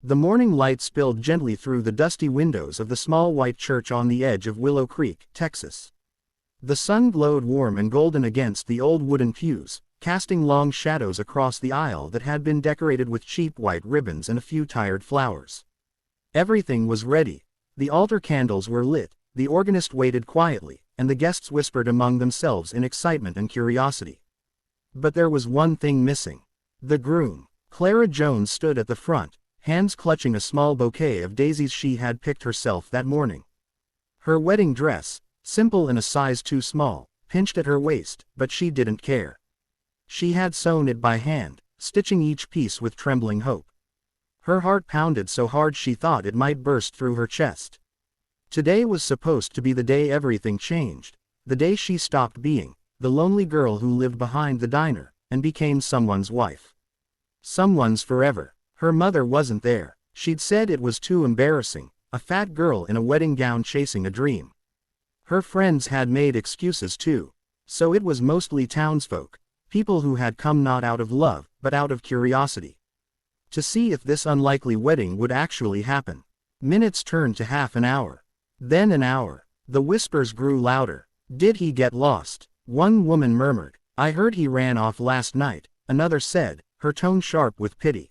The morning light spilled gently through the dusty windows of the small white church on the edge of Willow Creek, Texas. The sun glowed warm and golden against the old wooden pews, casting long shadows across the aisle that had been decorated with cheap white ribbons and a few tired flowers. Everything was ready. The altar candles were lit, the organist waited quietly, and the guests whispered among themselves in excitement and curiosity. But there was one thing missing. The groom. Clara Jones stood at the front, hands clutching a small bouquet of daisies she had picked herself that morning. Her wedding dress, simple and a size too small, pinched at her waist, but she didn't care. She had sewn it by hand, stitching each piece with trembling hope. Her heart pounded so hard she thought it might burst through her chest. Today was supposed to be the day everything changed, the day she stopped being the lonely girl who lived behind the diner, and became someone's wife. Someone's forever. Her mother wasn't there. She'd said it was too embarrassing, a fat girl in a wedding gown chasing a dream. Her friends had made excuses too. So it was mostly townsfolk, people who had come not out of love, but out of curiosity, to see if this unlikely wedding would actually happen. Minutes turned to half an hour. Then an hour. The whispers grew louder. Did he get lost? One woman murmured. I heard he ran off last night, another said, her tone sharp with pity.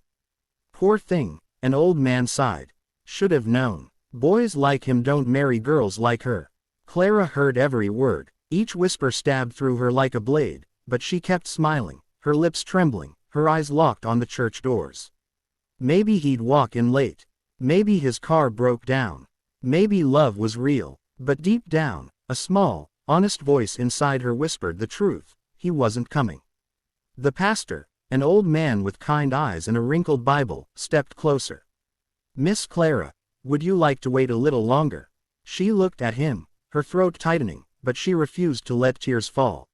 Poor thing, an old man sighed. Should have known. Boys like him don't marry girls like her. Clara heard every word. Each whisper stabbed through her like a blade, but she kept smiling, her lips trembling, her eyes locked on the church doors. Maybe he'd walk in late. Maybe his car broke down. Maybe love was real. But deep down, a small, honest voice inside her whispered the truth. He wasn't coming. The pastor, an old man with kind eyes and a wrinkled Bible, stepped closer. Miss Clara, would you like to wait a little longer? She looked at him, her throat tightening, but she refused to let tears fall.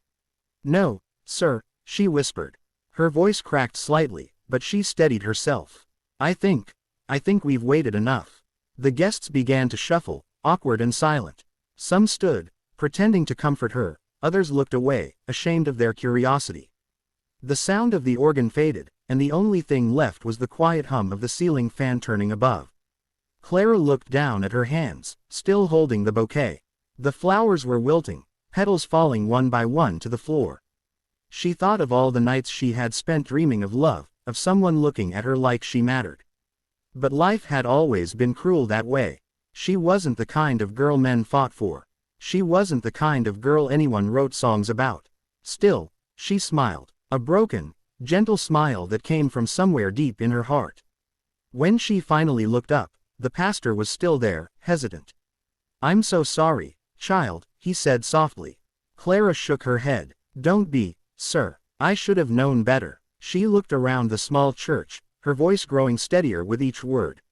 No, sir, she whispered. Her voice cracked slightly, but she steadied herself. I think we've waited enough. The guests began to shuffle, awkward and silent. Some stood, pretending to comfort her, others looked away, ashamed of their curiosity. The sound of the organ faded, and the only thing left was the quiet hum of the ceiling fan turning above. Clara looked down at her hands, still holding the bouquet. The flowers were wilting, petals falling one by one to the floor. She thought of all the nights she had spent dreaming of love, of someone looking at her like she mattered. But life had always been cruel that way. She wasn't the kind of girl men fought for. She wasn't the kind of girl anyone wrote songs about. Still, she smiled, a broken, gentle smile that came from somewhere deep in her heart. When she finally looked up, the pastor was still there, hesitant. I'm so sorry, child, he said softly. Clara shook her head. Don't be, sir. I should have known better. She looked around the small church, her voice growing steadier with each word.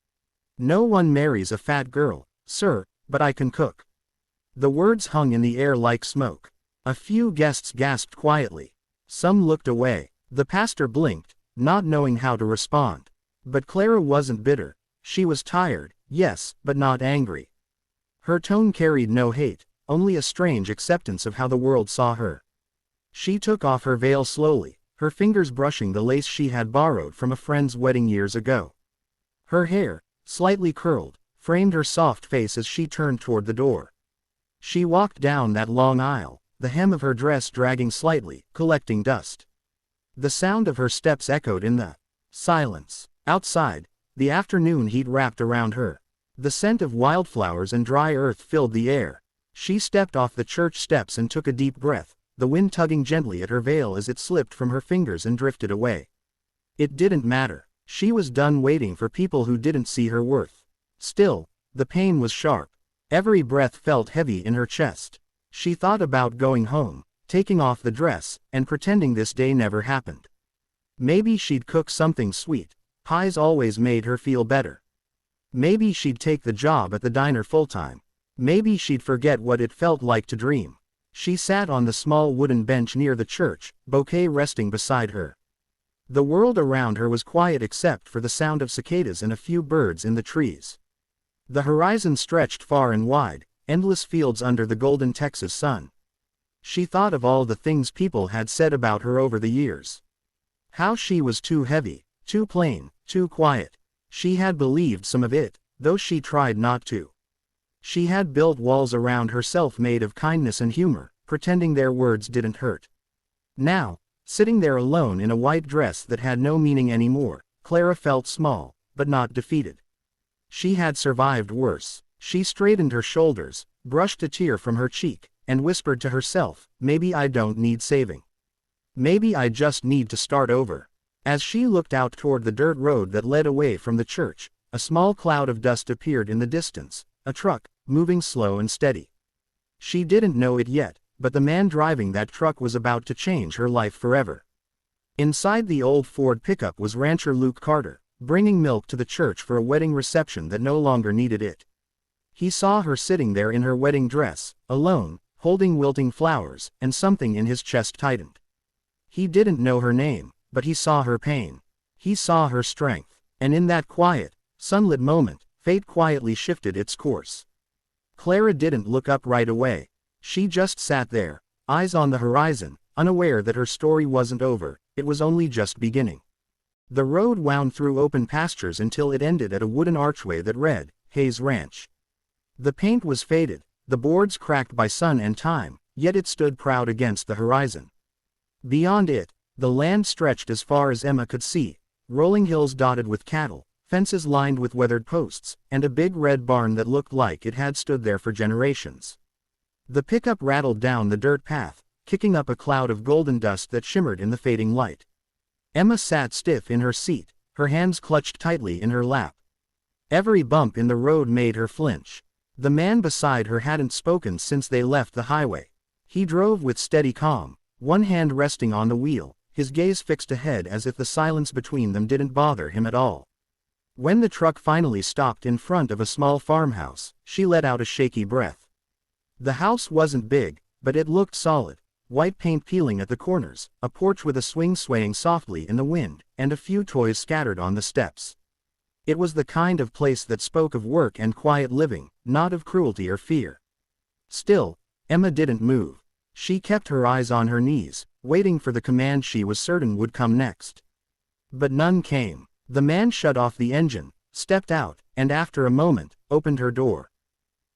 No one marries a fat girl, sir, but I can cook. The words hung in the air like smoke. A few guests gasped quietly. Some looked away. The pastor blinked, not knowing how to respond. But Clara wasn't bitter. She was tired, yes, but not angry. Her tone carried no hate, only a strange acceptance of how the world saw her. She took off her veil slowly, her fingers brushing the lace she had borrowed from a friend's wedding years ago. Her hair, slightly curled, framed her soft face as she turned toward the door. She walked down that long aisle, the hem of her dress dragging slightly, collecting dust. The sound of her steps echoed in the silence. Outside, the afternoon heat wrapped around her. The scent of wildflowers and dry earth filled the air. She stepped off the church steps and took a deep breath, the wind tugging gently at her veil as it slipped from her fingers and drifted away. It didn't matter. She was done waiting for people who didn't see her worth. Still, the pain was sharp. Every breath felt heavy in her chest. She thought about going home, taking off the dress, and pretending this day never happened. Maybe she'd cook something sweet. Pies always made her feel better. Maybe she'd take the job at the diner full-time. Maybe she'd forget what it felt like to dream. She sat on the small wooden bench near the church, bouquet resting beside her. The world around her was quiet except for the sound of cicadas and a few birds in the trees. The horizon stretched far and wide, endless fields under the golden Texas sun. She thought of all the things people had said about her over the years. How she was too heavy, too plain, too quiet. She had believed some of it, though she tried not to. She had built walls around herself made of kindness and humor, pretending their words didn't hurt. Now, sitting there alone in a white dress that had no meaning anymore, Clara felt small, but not defeated. She had survived worse. She straightened her shoulders, brushed a tear from her cheek, and whispered to herself, maybe I don't need saving. Maybe I just need to start over. As she looked out toward the dirt road that led away from the church, a small cloud of dust appeared in the distance, a truck, moving slow and steady. She didn't know it yet, but the man driving that truck was about to change her life forever. Inside the old Ford pickup was rancher Luke Carter, bringing milk to the church for a wedding reception that no longer needed it. He saw her sitting there in her wedding dress, alone, holding wilting flowers, and something in his chest tightened. He didn't know her name, but he saw her pain. He saw her strength. And in that quiet, sunlit moment, fate quietly shifted its course. Clara didn't look up right away. She just sat there, eyes on the horizon, unaware that her story wasn't over, it was only just beginning. The road wound through open pastures until it ended at a wooden archway that read, Hayes Ranch. The paint was faded, the boards cracked by sun and time, yet it stood proud against the horizon. Beyond it, the land stretched as far as Emma could see, rolling hills dotted with cattle, fences lined with weathered posts, and a big red barn that looked like it had stood there for generations. The pickup rattled down the dirt path, kicking up a cloud of golden dust that shimmered in the fading light. Emma sat stiff in her seat, her hands clutched tightly in her lap. Every bump in the road made her flinch. The man beside her hadn't spoken since they left the highway. He drove with steady calm, one hand resting on the wheel, his gaze fixed ahead as if the silence between them didn't bother him at all. When the truck finally stopped in front of a small farmhouse, she let out a shaky breath. The house wasn't big, but it looked solid, white paint peeling at the corners, a porch with a swing swaying softly in the wind, and a few toys scattered on the steps. It was the kind of place that spoke of work and quiet living, not of cruelty or fear. Still, Emma didn't move. She kept her eyes on her knees, waiting for the command she was certain would come next. But none came. The man shut off the engine, stepped out, and after a moment, opened her door.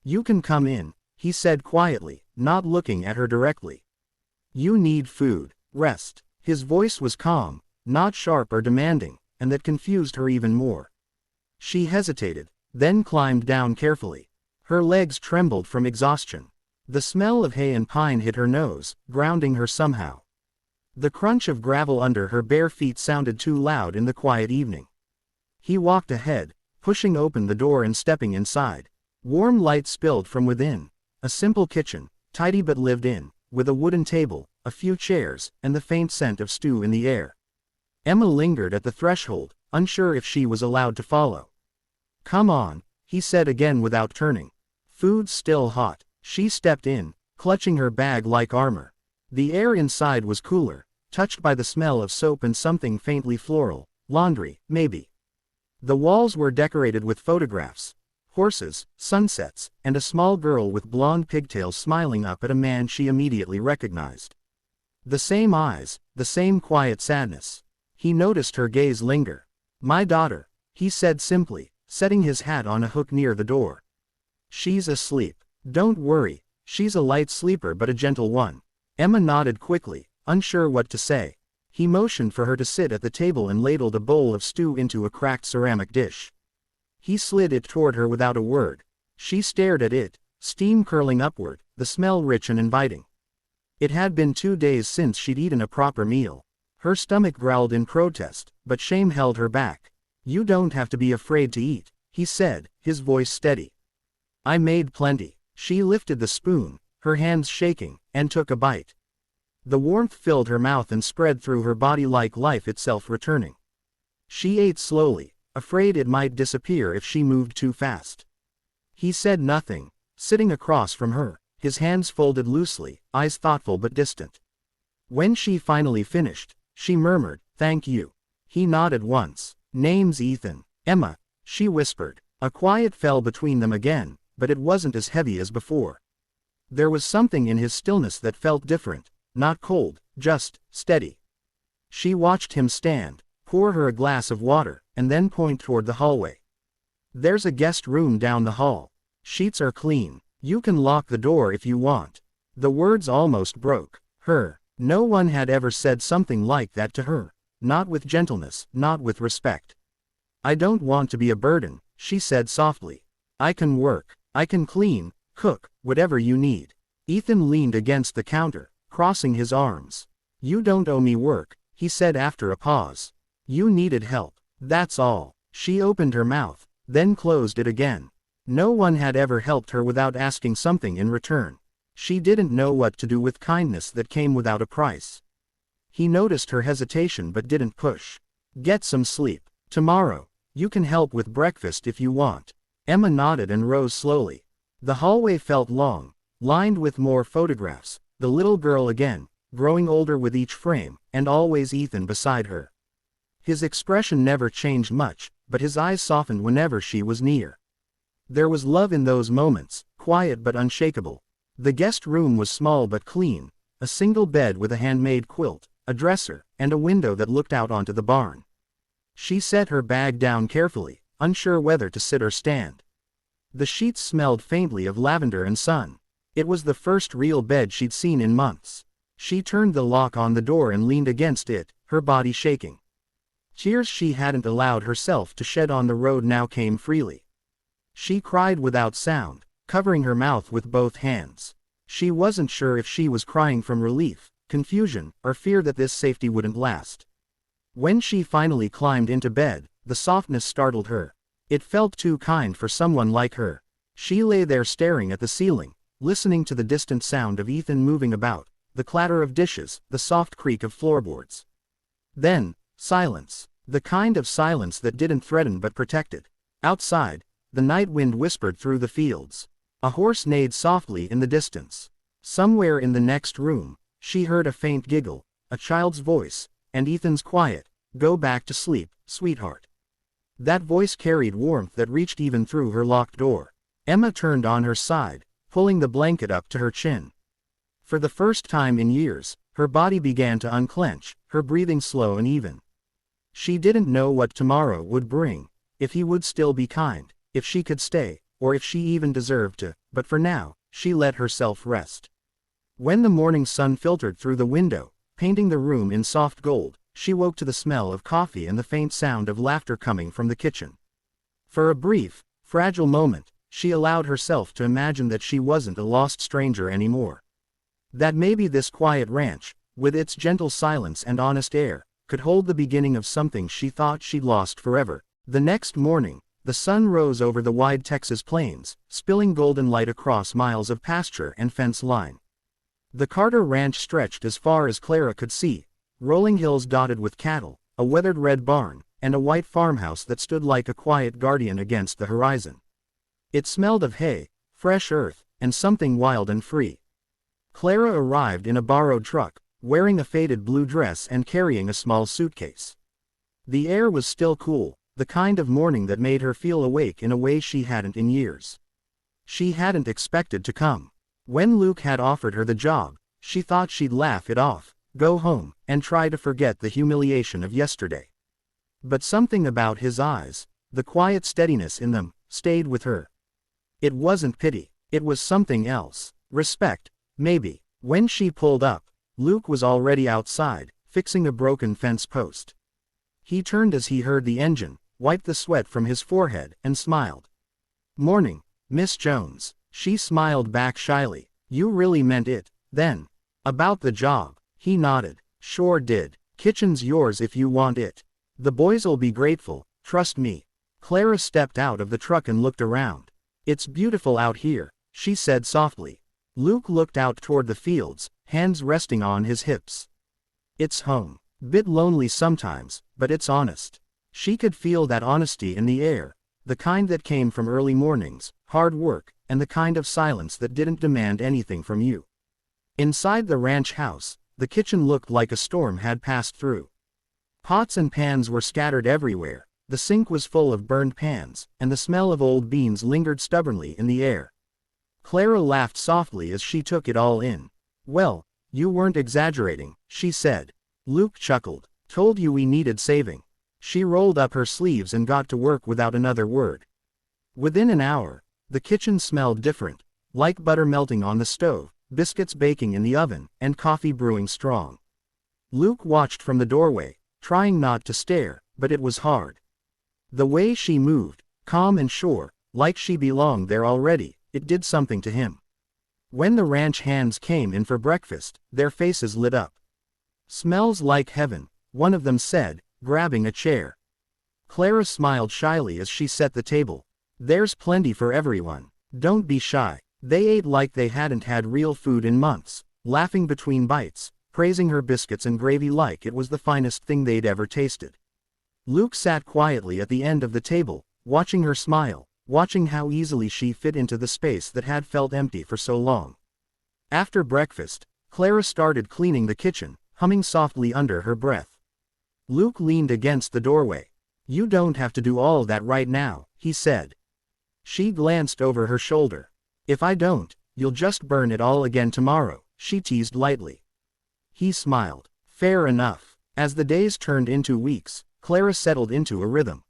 "You can come in," he said quietly, not looking at her directly. "You need food, rest." His voice was calm, not sharp or demanding, and that confused her even more. She hesitated, then climbed down carefully. Her legs trembled from exhaustion. The smell of hay and pine hit her nose, grounding her somehow. The crunch of gravel under her bare feet sounded too loud in the quiet evening. He walked ahead, pushing open the door and stepping inside. Warm light spilled from within. A simple kitchen, tidy but lived in, with a wooden table, a few chairs, and the faint scent of stew in the air. Emma lingered at the threshold, unsure if she was allowed to follow. "Come on," he said again without turning. Food's still hot. She stepped in, clutching her bag like armor. The air inside was cooler, touched by the smell of soap and something faintly floral, laundry, maybe. The walls were decorated with photographs, horses, sunsets, and a small girl with blonde pigtails smiling up at a man she immediately recognized. The same eyes, the same quiet sadness. He noticed her gaze linger. "My daughter," he said simply, setting his hat on a hook near the door. "She's asleep. Don't worry, she's a light sleeper but a gentle one." Emma nodded quickly, unsure what to say. He motioned for her to sit at the table and ladled a bowl of stew into a cracked ceramic dish. He slid it toward her without a word. She stared at it, steam curling upward, the smell rich and inviting. It had been 2 days since she'd eaten a proper meal. Her stomach growled in protest, but shame held her back. "You don't have to be afraid to eat," he said, his voice steady. "I made plenty." She lifted the spoon, her hands shaking, and took a bite. The warmth filled her mouth and spread through her body like life itself returning. She ate slowly, afraid it might disappear if she moved too fast. He said nothing, sitting across from her, his hands folded loosely, eyes thoughtful but distant. When she finally finished, she murmured, "Thank you." He nodded once. "Name's Ethan." "Emma," she whispered. A quiet fell between them again, but it wasn't as heavy as before. There was something in his stillness that felt different, not cold, just steady. She watched him stand, pour her a glass of water, and then point toward the hallway. "There's a guest room down the hall. Sheets are clean. You can lock the door if you want." The words almost broke her. No one had ever said something like that to her. Not with gentleness, not with respect. "I don't want to be a burden," she said softly. "I can work. I can clean, cook, whatever you need." Ethan leaned against the counter, crossing his arms. "You don't owe me work," he said after a pause. "You needed help. That's all." She opened her mouth, then closed it again. No one had ever helped her without asking something in return. She didn't know what to do with kindness that came without a price. He noticed her hesitation but didn't push. "Get some sleep. Tomorrow, you can help with breakfast if you want." Emma nodded and rose slowly. The hallway felt long, lined with more photographs, the little girl again, growing older with each frame, and always Ethan beside her. His expression never changed much, but his eyes softened whenever she was near. There was love in those moments, quiet but unshakable. The guest room was small but clean, a single bed with a handmade quilt, a dresser, and a window that looked out onto the barn. She set her bag down carefully, unsure whether to sit or stand. The sheets smelled faintly of lavender and sun. It was the first real bed she'd seen in months. She turned the lock on the door and leaned against it, her body shaking. Tears she hadn't allowed herself to shed on the road now came freely. She cried without sound, covering her mouth with both hands. She wasn't sure if she was crying from relief, confusion, or fear that this safety wouldn't last. When she finally climbed into bed, the softness startled her. It felt too kind for someone like her. She lay there staring at the ceiling, listening to the distant sound of Ethan moving about, the clatter of dishes, the soft creak of floorboards. Then, silence. The kind of silence that didn't threaten but protected. Outside, the night wind whispered through the fields. A horse neighed softly in the distance. Somewhere in the next room, she heard a faint giggle, a child's voice, and Ethan's quiet, "Go back to sleep, sweetheart." That voice carried warmth that reached even through her locked door. Emma turned on her side, pulling the blanket up to her chin. For the first time in years, her body began to unclench, her breathing slow and even. She didn't know what tomorrow would bring, if he would still be kind, if she could stay, or if she even deserved to, but for now, she let herself rest. When the morning sun filtered through the window, painting the room in soft gold, she woke to the smell of coffee and the faint sound of laughter coming from the kitchen. For a brief, fragile moment, she allowed herself to imagine that she wasn't a lost stranger anymore. That maybe this quiet ranch, with its gentle silence and honest air, could hold the beginning of something she thought she'd lost forever. The next morning, the sun rose over the wide Texas plains, spilling golden light across miles of pasture and fence line. The Carter Ranch stretched as far as Clara could see, rolling hills dotted with cattle, a weathered red barn, and a white farmhouse that stood like a quiet guardian against the horizon. It smelled of hay, fresh earth, and something wild and free. Clara arrived in a borrowed truck, wearing a faded blue dress and carrying a small suitcase. The air was still cool, the kind of morning that made her feel awake in a way she hadn't in years. She hadn't expected to come. When Luke had offered her the job, she thought she'd laugh it off, go home, and try to forget the humiliation of yesterday. But something about his eyes, the quiet steadiness in them, stayed with her. It wasn't pity, it was something else. Respect, maybe. When she pulled up, Luke was already outside, fixing a broken fence post. He turned as he heard the engine, wiped the sweat from his forehead, and smiled. "Morning, Miss Jones." She smiled back shyly. "You really meant it, then?" "About the job." He nodded. "Sure did. Kitchen's yours if you want it. The boys'll be grateful, trust me." Clara stepped out of the truck and looked around. "It's beautiful out here," she said softly. Luke looked out toward the fields, hands resting on his hips. "It's home. Bit lonely sometimes, but it's honest." She could feel that honesty in the air, the kind that came from early mornings, hard work, and the kind of silence that didn't demand anything from you. Inside the ranch house, the kitchen looked like a storm had passed through. Pots and pans were scattered everywhere, the sink was full of burned pans, and the smell of old beans lingered stubbornly in the air. Clara laughed softly as she took it all in. "Well, you weren't exaggerating," she said. Luke chuckled. "Told you we needed saving." She rolled up her sleeves and got to work without another word. Within an hour, the kitchen smelled different, like butter melting on the stove, biscuits baking in the oven, and coffee brewing strong. Luke watched from the doorway, trying not to stare, but it was hard. The way she moved, calm and sure, like she belonged there already, it did something to him. When the ranch hands came in for breakfast, their faces lit up. "Smells like heaven," one of them said, grabbing a chair. Clara smiled shyly as she set the table. "There's plenty for everyone. Don't be shy." They ate like they hadn't had real food in months, laughing between bites, praising her biscuits and gravy like it was the finest thing they'd ever tasted. Luke sat quietly at the end of the table, watching her smile, watching how easily she fit into the space that had felt empty for so long. After breakfast, Clara started cleaning the kitchen, humming softly under her breath. Luke leaned against the doorway. "You don't have to do all that right now," he said. She glanced over her shoulder. "If I don't, you'll just burn it all again tomorrow," she teased lightly. He smiled. "Fair enough." As the days turned into weeks, Clara settled into a rhythm.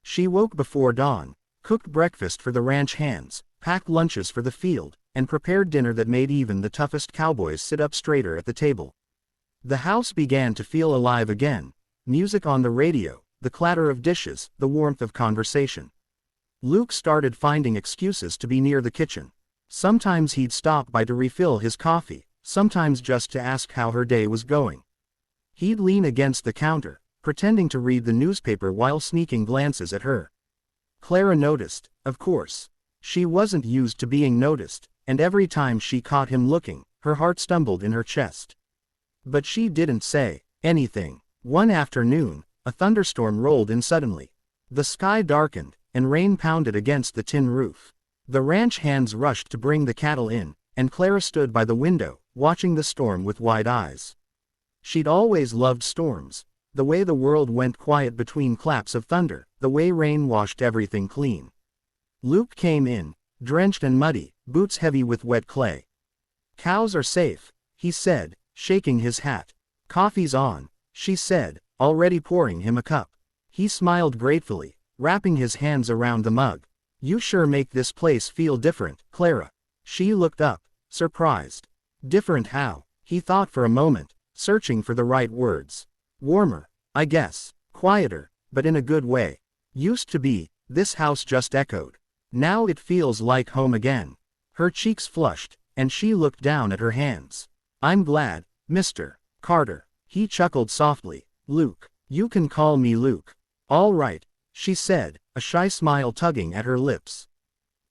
She woke before dawn, cooked breakfast for the ranch hands, packed lunches for the field, and prepared dinner that made even the toughest cowboys sit up straighter at the table. The house began to feel alive again, music on the radio, the clatter of dishes, the warmth of conversation. Luke started finding excuses to be near the kitchen. Sometimes he'd stop by to refill his coffee, sometimes just to ask how her day was going. He'd lean against the counter, pretending to read the newspaper while sneaking glances at her. Clara noticed, of course. She wasn't used to being noticed, and every time she caught him looking, her heart stumbled in her chest. But she didn't say anything. One afternoon, a thunderstorm rolled in suddenly. The sky darkened, and rain pounded against the tin roof. The ranch hands rushed to bring the cattle in, and Clara stood by the window, watching the storm with wide eyes. She'd always loved storms. The way the world went quiet between claps of thunder, the way rain washed everything clean. Luke came in, drenched and muddy, boots heavy with wet clay. "Cows are safe," he said, shaking his hat. "Coffee's on," she said, already pouring him a cup. He smiled gratefully, wrapping his hands around the mug. "You sure make this place feel different, Clara." She looked up, surprised. Different how? He thought for a moment, searching for the right words. "Warmer, I guess. Quieter, but in a good way. Used to be," this house just echoed. "Now it feels like home again." Her cheeks flushed, and she looked down at her hands. "I'm glad, Mr. Carter." He chuckled softly. "Luke. You can call me Luke." "All right," she said, a shy smile tugging at her lips.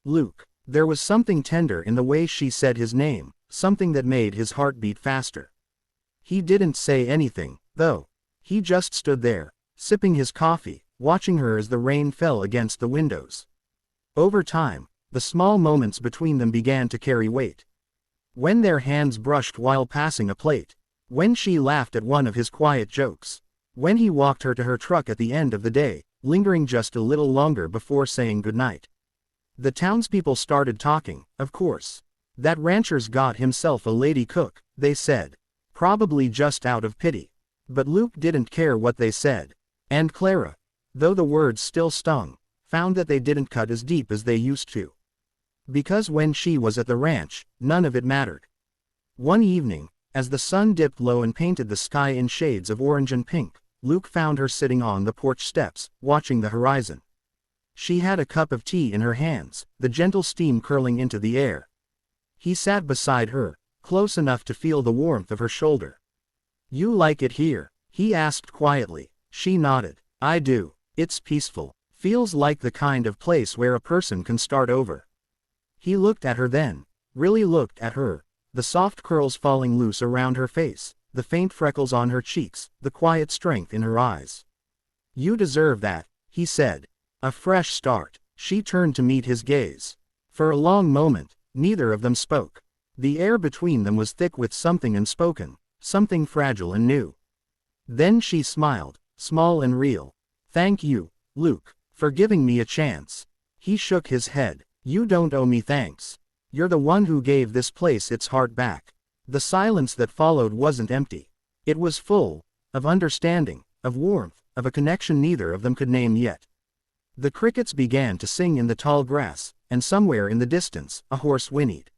"Luke." There was something tender in the way she said his name, something that made his heart beat faster. He didn't say anything, though. He just stood there, sipping his coffee, watching her as the rain fell against the windows. Over time, the small moments between them began to carry weight. When their hands brushed while passing a plate. When she laughed at one of his quiet jokes. When he walked her to her truck at the end of the day, lingering just a little longer before saying goodnight. The townspeople started talking, of course. "That rancher's got himself a lady cook," they said. Probably just out of pity. But Luke didn't care what they said. And Clara, though the words still stung, found that they didn't cut as deep as they used to. Because when she was at the ranch, none of it mattered. One evening, as the sun dipped low and painted the sky in shades of orange and pink, Luke found her sitting on the porch steps, watching the horizon. She had a cup of tea in her hands, the gentle steam curling into the air. He sat beside her, close enough to feel the warmth of her shoulder. "You like it here?" he asked quietly. She nodded. "I do. It's peaceful. Feels like the kind of place where a person can start over." He looked at her then. Really looked at her. The soft curls falling loose around her face, the faint freckles on her cheeks, the quiet strength in her eyes. "You deserve that," he said. "A fresh start." She turned to meet his gaze. For a long moment, neither of them spoke. The air between them was thick with something unspoken, something fragile and new. Then she smiled, small and real. "Thank you, Luke, for giving me a chance." He shook his head. "You don't owe me thanks. You're the one who gave this place its heart back." The silence that followed wasn't empty. It was full of understanding, of warmth, of a connection neither of them could name yet. The crickets began to sing in the tall grass, and somewhere in the distance, a horse whinnied.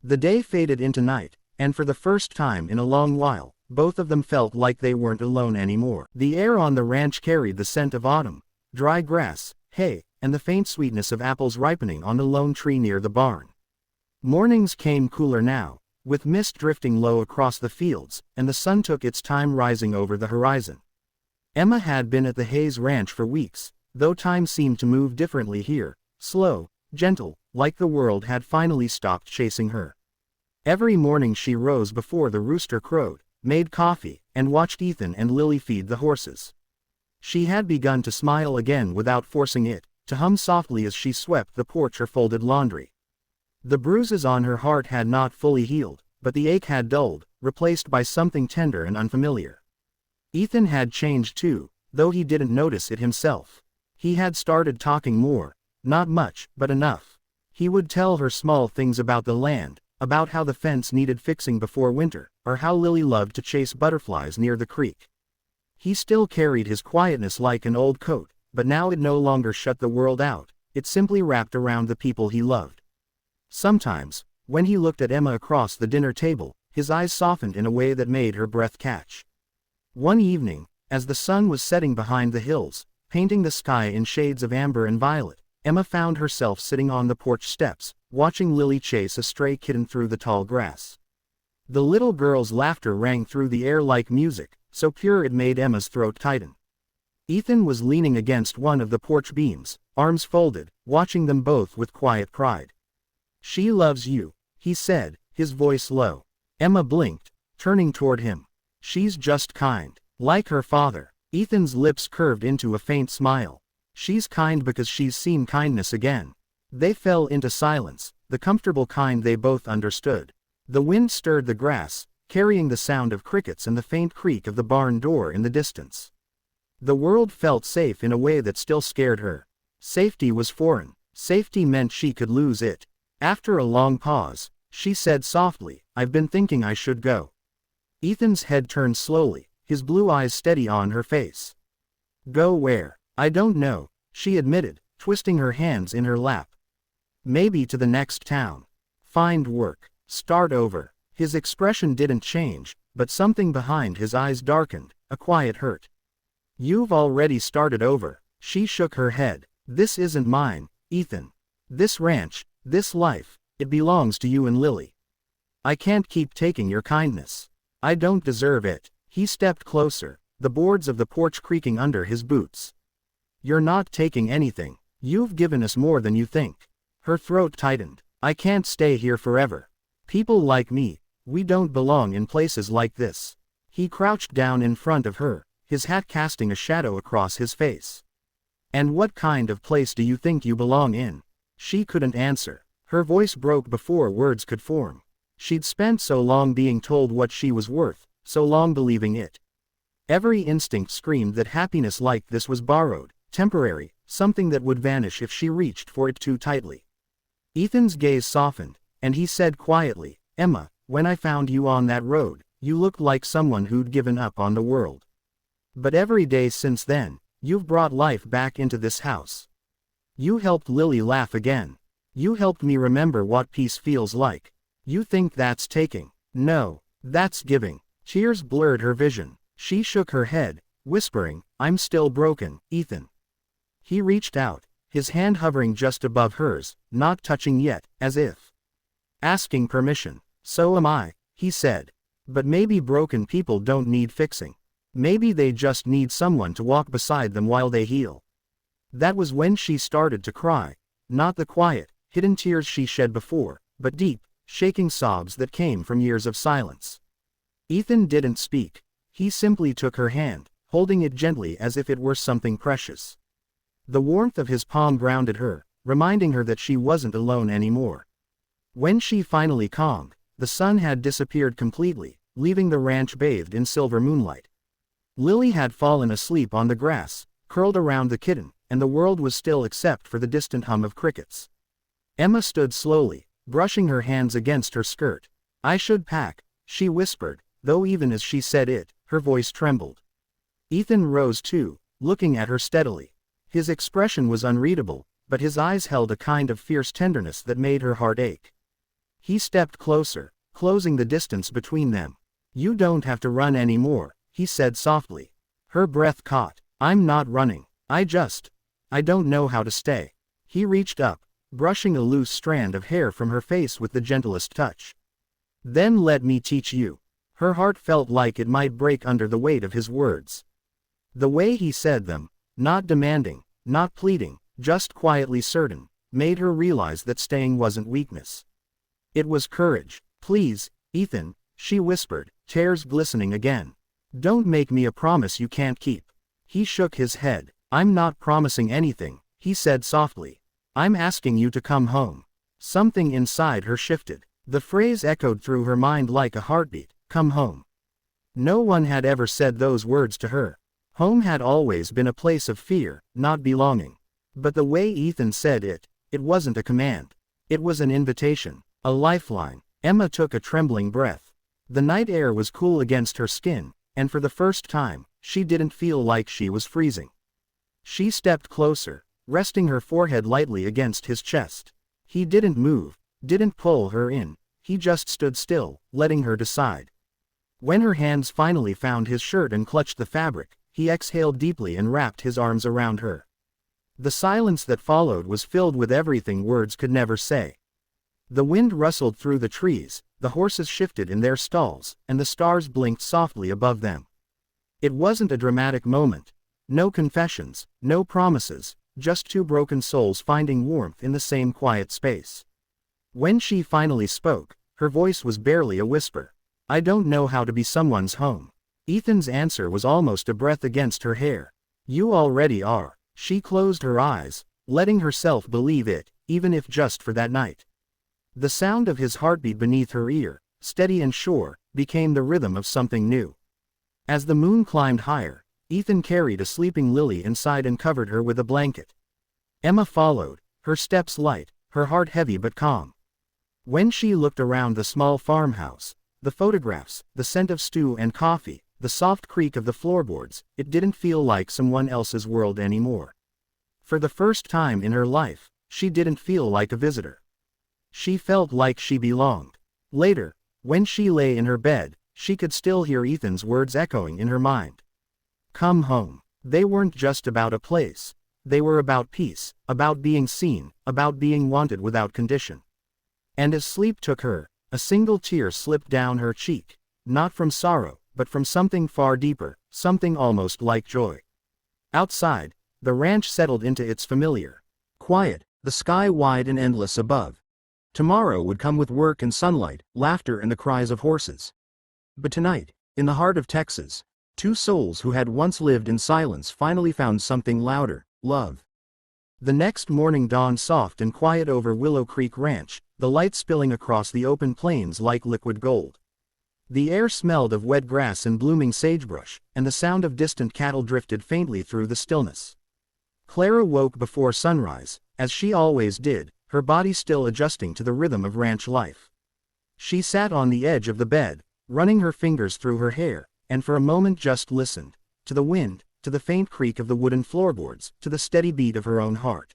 The day faded into night, and for the first time in a long while, both of them felt like they weren't alone anymore. The air on the ranch carried the scent of autumn, dry grass, hay, and the faint sweetness of apples ripening on the lone tree near the barn. Mornings came cooler now, with mist drifting low across the fields, and the sun took its time rising over the horizon. Emma had been at the Hayes Ranch for weeks, though time seemed to move differently here, slow, gentle, like the world had finally stopped chasing her. Every morning she rose before the rooster crowed, made coffee, and watched Ethan and Lily feed the horses. She had begun to smile again without forcing it, to hum softly as she swept the porch or folded laundry. The bruises on her heart had not fully healed, but the ache had dulled, replaced by something tender and unfamiliar. Ethan had changed too, though he didn't notice it himself. He had started talking more, not much, but enough. He would tell her small things about the land, about how the fence needed fixing before winter, or how Lily loved to chase butterflies near the creek. He still carried his quietness like an old coat, but now it no longer shut the world out, it simply wrapped around the people he loved. Sometimes, when he looked at Emma across the dinner table, his eyes softened in a way that made her breath catch. One evening, as the sun was setting behind the hills, painting the sky in shades of amber and violet, Emma found herself sitting on the porch steps, watching Lily chase a stray kitten through the tall grass. The little girl's laughter rang through the air like music, so pure it made Emma's throat tighten. Ethan was leaning against one of the porch beams, arms folded, watching them both with quiet pride. "She loves you," he said, his voice low. Emma blinked, turning toward him. "She's just kind. Like her father." Ethan's lips curved into a faint smile. "She's kind because she's seen kindness again." They fell into silence, the comfortable kind they both understood. The wind stirred the grass, carrying the sound of crickets and the faint creak of the barn door in the distance. The world felt safe in a way that still scared her. Safety was foreign. Safety meant she could lose it. After a long pause, she said softly, "I've been thinking I should go." Ethan's head turned slowly, his blue eyes steady on her face. "Go where?" "I don't know," she admitted, twisting her hands in her lap. "Maybe to the next town. Find work. Start over." His expression didn't change, but something behind his eyes darkened, a quiet hurt. "You've already started over." She shook her head. "This isn't mine, Ethan. This ranch, this life, it belongs to you and Lily. I can't keep taking your kindness. I don't deserve it." He stepped closer, the boards of the porch creaking under his boots. "You're not taking anything. You've given us more than you think." Her throat tightened. "I can't stay here forever. People like me, we don't belong in places like this." He crouched down in front of her, his hat casting a shadow across his face. "And what kind of place do you think you belong in?" She couldn't answer. Her voice broke before words could form. She'd spent so long being told what she was worth, so long believing it. Every instinct screamed that happiness like this was borrowed, temporary, something that would vanish if she reached for it too tightly. Ethan's gaze softened, and he said quietly, "Emma, when I found you on that road, you looked like someone who'd given up on the world. But every day since then, you've brought life back into this house. You helped Lily laugh again. You helped me remember what peace feels like. You think that's taking? No, that's giving." Tears blurred her vision. She shook her head, whispering, "I'm still broken, Ethan." He reached out, his hand hovering just above hers, not touching yet, as if asking permission. "So am I," he said. "But maybe broken people don't need fixing. Maybe they just need someone to walk beside them while they heal." That was when she started to cry. Not the quiet, hidden tears she shed before, but deep, shaking sobs that came from years of silence. Ethan didn't speak. He simply took her hand, holding it gently as if it were something precious. The warmth of his palm grounded her, reminding her that she wasn't alone anymore. When she finally calmed, the sun had disappeared completely, leaving the ranch bathed in silver moonlight. Lily had fallen asleep on the grass, curled around the kitten, and the world was still except for the distant hum of crickets. Emma stood slowly, brushing her hands against her skirt. "I should pack," she whispered, though even as she said it, her voice trembled. Ethan rose too, looking at her steadily. His expression was unreadable, but his eyes held a kind of fierce tenderness that made her heart ache. He stepped closer, closing the distance between them. "You don't have to run anymore," he said softly. Her breath caught. "I'm not running. I don't know how to stay." He reached up, brushing a loose strand of hair from her face with the gentlest touch. "Then let me teach you." Her heart felt like it might break under the weight of his words. The way he said them, not demanding, not pleading, just quietly certain, made her realize that staying wasn't weakness. It was courage. "Please, Ethan," she whispered, tears glistening again. "Don't make me a promise you can't keep." He shook his head. "I'm not promising anything," he said softly. "I'm asking you to come home." Something inside her shifted. The phrase echoed through her mind like a heartbeat, "Come home." No one had ever said those words to her. Home had always been a place of fear, not belonging. But the way Ethan said it, it wasn't a command. It was an invitation, a lifeline. Emma took a trembling breath. The night air was cool against her skin, and for the first time, she didn't feel like she was freezing. She stepped closer, resting her forehead lightly against his chest. He didn't move, didn't pull her in, he just stood still, letting her decide. When her hands finally found his shirt and clutched the fabric, he exhaled deeply and wrapped his arms around her. The silence that followed was filled with everything words could never say. The wind rustled through the trees, the horses shifted in their stalls, and the stars blinked softly above them. It wasn't a dramatic moment. No confessions, no promises, just two broken souls finding warmth in the same quiet space. When she finally spoke, her voice was barely a whisper. "I don't know how to be someone's home." Ethan's answer was almost a breath against her hair. "You already are." She closed her eyes, letting herself believe it, even if just for that night. The sound of his heartbeat beneath her ear, steady and sure, became the rhythm of something new. As the moon climbed higher, Ethan carried a sleeping Lily inside and covered her with a blanket. Emma followed, her steps light, her heart heavy but calm. When she looked around the small farmhouse, the photographs, the scent of stew and coffee, the soft creak of the floorboards, it didn't feel like someone else's world anymore. For the first time in her life, she didn't feel like a visitor. She felt like she belonged. Later, when she lay in her bed, she could still hear Ethan's words echoing in her mind. Come home. They weren't just about a place. They were about peace, about being seen, about being wanted without condition. And as sleep took her, a single tear slipped down her cheek, not from sorrow, but from something far deeper, something almost like joy. Outside, the ranch settled into its familiar quiet, the sky wide and endless above. Tomorrow would come with work and sunlight, laughter and the cries of horses. But tonight, in the heart of Texas, two souls who had once lived in silence finally found something louder: love. The next morning dawned soft and quiet over Willow Creek Ranch, the light spilling across the open plains like liquid gold. The air smelled of wet grass and blooming sagebrush, and the sound of distant cattle drifted faintly through the stillness. Clara woke before sunrise, as she always did, her body still adjusting to the rhythm of ranch life. She sat on the edge of the bed, running her fingers through her hair, and for a moment just listened, to the wind, to the faint creak of the wooden floorboards, to the steady beat of her own heart.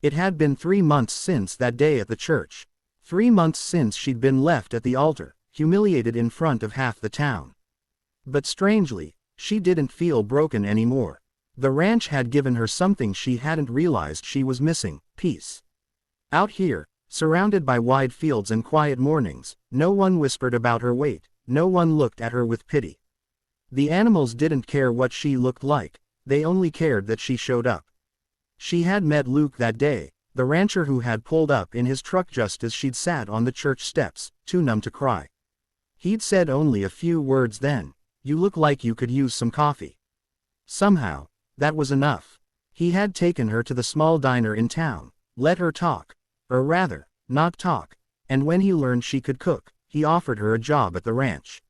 It had been 3 months since that day at the church. 3 months since she'd been left at the altar, humiliated in front of half the town. But strangely, she didn't feel broken anymore. The ranch had given her something she hadn't realized she was missing: peace. Out here, surrounded by wide fields and quiet mornings, no one whispered about her weight, no one looked at her with pity. The animals didn't care what she looked like, they only cared that she showed up. She had met Luke that day, the rancher who had pulled up in his truck just as she'd sat on the church steps, too numb to cry. He'd said only a few words then: "You look like you could use some coffee." Somehow, that was enough. He had taken her to the small diner in town, let her talk, or rather, not talk, and when he learned she could cook, he offered her a job at the ranch.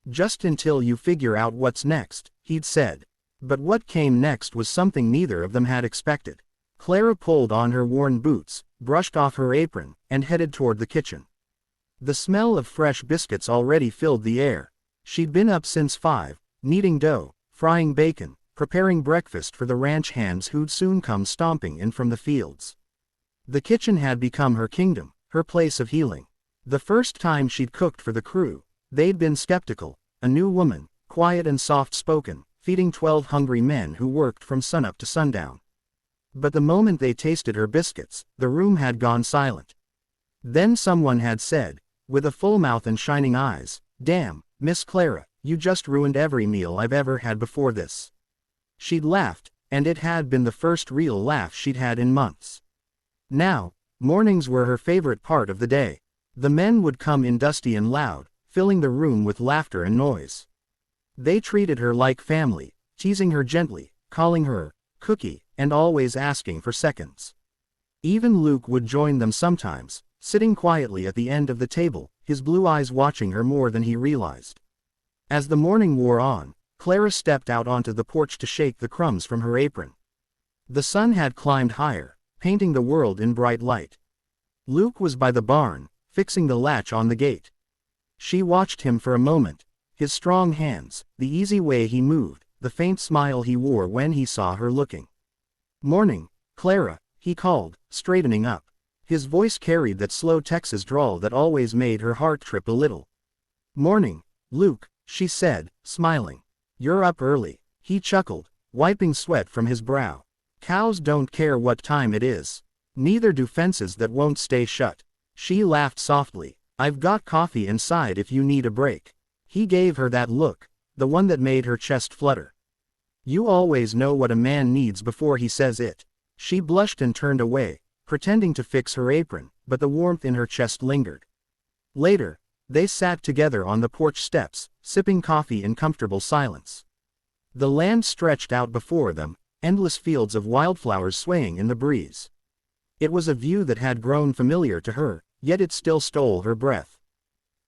"Just until you figure out what's next," he'd said. But what came next was something neither of them had expected. Clara pulled on her worn boots, brushed off her apron, and headed toward the kitchen. The smell of fresh biscuits already filled the air. She'd been up since 5, kneading dough, frying bacon, preparing breakfast for the ranch hands who'd soon come stomping in from the fields. The kitchen had become her kingdom, her place of healing. The first time she'd cooked for the crew, they'd been skeptical. A new woman, quiet and soft-spoken, feeding 12 hungry men who worked from sunup to sundown. But the moment they tasted her biscuits, the room had gone silent. Then someone had said, with a full mouth and shining eyes, "Damn, Miss Clara, you just ruined every meal I've ever had before this." She'd laughed, and it had been the first real laugh she'd had in months. Now, mornings were her favorite part of the day. The men would come in dusty and loud, filling the room with laughter and noise. They treated her like family, teasing her gently, calling her Cookie, and always asking for seconds. Even Luke would join them sometimes, sitting quietly at the end of the table, his blue eyes watching her more than he realized. As the morning wore on, Clara stepped out onto the porch to shake the crumbs from her apron. The sun had climbed higher, painting the world in bright light. Luke was by the barn, fixing the latch on the gate. She watched him for a moment, his strong hands, the easy way he moved, the faint smile he wore when he saw her looking. "Morning, Clara," he called, straightening up. His voice carried that slow Texas drawl that always made her heart trip a little. "Morning, Luke," she said, smiling. "You're up early," he chuckled, wiping sweat from his brow. "Cows don't care what time it is. Neither do fences that won't stay shut." She laughed softly. "I've got coffee inside if you need a break." He gave her that look, the one that made her chest flutter. "You always know what a man needs before he says it." She blushed and turned away, pretending to fix her apron, but the warmth in her chest lingered. Later, they sat together on the porch steps, sipping coffee in comfortable silence. The land stretched out before them, endless fields of wildflowers swaying in the breeze. It was a view that had grown familiar to her, yet it still stole her breath.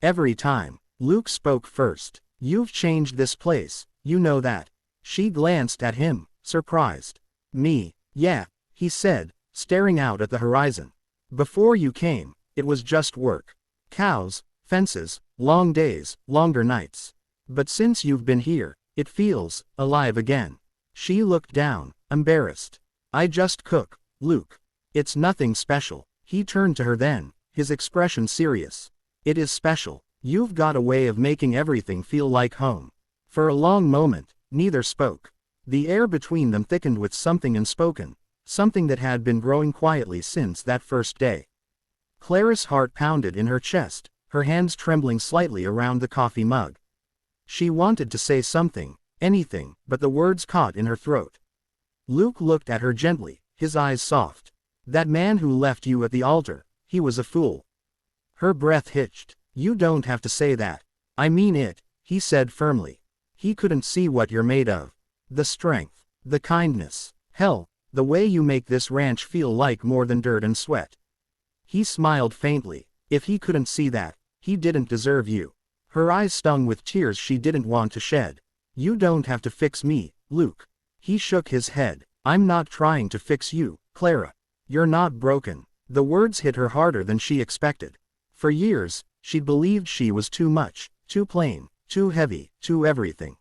Every time, Luke spoke first. "You've changed this place, you know that." She glanced at him, surprised. "Me? Yeah," he said, staring out at the horizon. "Before you came, it was just work. Cows, fences, long days, longer nights. But since you've been here, it feels alive again." She looked down, embarrassed. "I just cook, Luke. It's nothing special." He turned to her then, his expression serious. "It is special. You've got a way of making everything feel like home." For a long moment, neither spoke. The air between them thickened with something unspoken, something that had been growing quietly since that first day. Clara's heart pounded in her chest, her hands trembling slightly around the coffee mug. She wanted to say something, anything, but the words caught in her throat. Luke looked at her gently, his eyes soft. "That man who left you at the altar, he was a fool." Her breath hitched. "You don't have to say that. I mean it," he said firmly. "He couldn't see what you're made of. The strength, the kindness, hell, the way you make this ranch feel like more than dirt and sweat." He smiled faintly. "If he couldn't see that, he didn't deserve you." Her eyes stung with tears she didn't want to shed. "You don't have to fix me, Luke." He shook his head. "I'm not trying to fix you, Clara. You're not broken." The words hit her harder than she expected. For years, she'd believed she was too much, too plain, too heavy, too everything.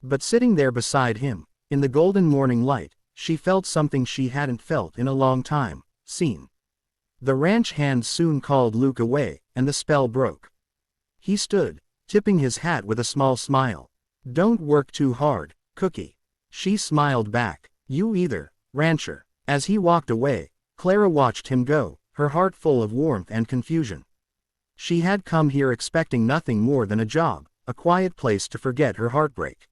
But sitting there beside him, in the golden morning light, she felt something she hadn't felt in a long time, seen. The ranch hands soon called Luke away, and the spell broke. He stood, tipping his hat with a small smile. "Don't work too hard, Cookie." She smiled back. "You either, rancher." As he walked away, Clara watched him go, her heart full of warmth and confusion. She had come here expecting nothing more than a job, a quiet place to forget her heartbreak.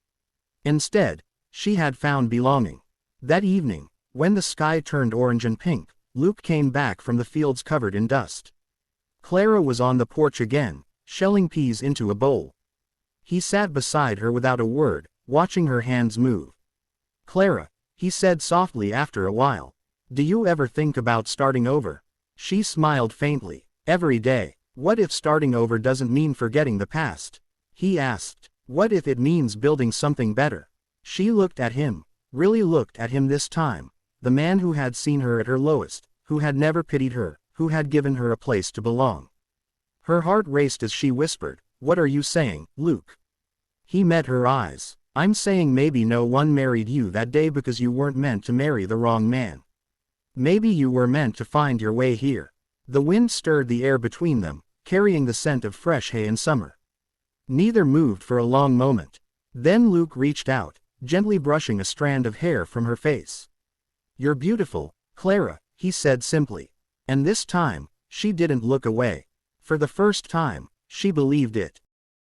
Instead, she had found belonging. That evening, when the sky turned orange and pink, Luke came back from the fields covered in dust. Clara was on the porch again, shelling peas into a bowl. He sat beside her without a word, watching her hands move. "Clara," he said softly after a while, "do you ever think about starting over?" She smiled faintly. "Every day." "What if starting over doesn't mean forgetting the past?" he asked. "What if it means building something better?" She looked at him, really looked at him this time, the man who had seen her at her lowest, who had never pitied her, who had given her a place to belong. Her heart raced as she whispered, "What are you saying, Luke?" He met her eyes. I'm saying maybe no one married you that day because you weren't meant to marry the wrong man. Maybe you were meant to find your way here. The wind stirred the air between them, carrying the scent of fresh hay and summer. Neither moved for a long moment. Then Luke reached out, gently brushing a strand of hair from her face. "You're beautiful, Clara," he said simply. And this time, she didn't look away. For the first time, she believed it.